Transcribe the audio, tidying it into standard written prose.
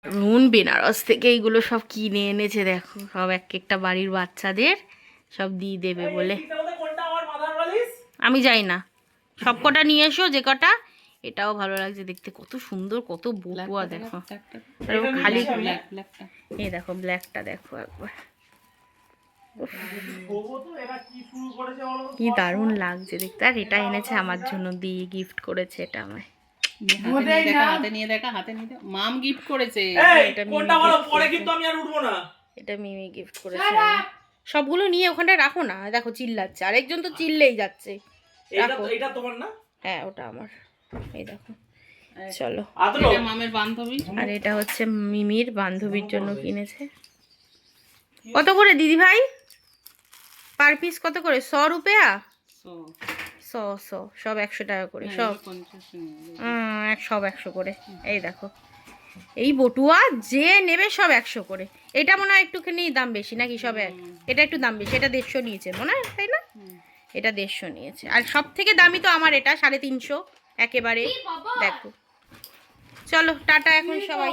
রুন বেনারস থেকে এইগুলো সব কিনে এনেছে, দেখো সব এক একটা বাড়ির বাচ্চাদের সব দিয়ে দেবে বলে। আমি যাই না, সব কটা নিয়ে এসো যে কটা। এটাও ভালো লাগছে দেখতে, কত সুন্দর, কত বটুয়া দেখো। খালি এই দেখো ব্ল্যাকটা দেখো একবার, কি দারুণ লাগছে দেখতে। আর এটা এনেছে আমার জন্য, দিয়ে গিফট করেছে এটা আমায়। এটা মিমি গিফট করেছে। সবগুলো নিয়ে ওখানটা রাখো না, দেখো চিল্লাচ্ছে, আরেকজন তো চিল্লেই যাচ্ছে। এটা তোমার না? হ্যাঁ ওটা আমার। এই দেখো, চলো। মামের বান্ধবী, আর এটা হচ্ছে মিমির বান্ধবীর জন্য কিনেছে। কত করে দিদি ভাই পার পিস? কত করে? 100 রুপিয়া? 100 সব 100 টাকা করে সব। সব 100 করে। এই দেখো, এই বটুয়া যে নেবে সব 100 করে। এটা মনে হয় একটুখানি দাম বেশি নাকি? সব এটা একটু দাম বেশি, এটা 150 নিয়েছে মনে হয়, তাই না? এটা 150 নিয়েছে। আর সব থেকে দামি তো আমার এটা, 350 একেবারে। দেখো, চলো টাটা এখন সবাই।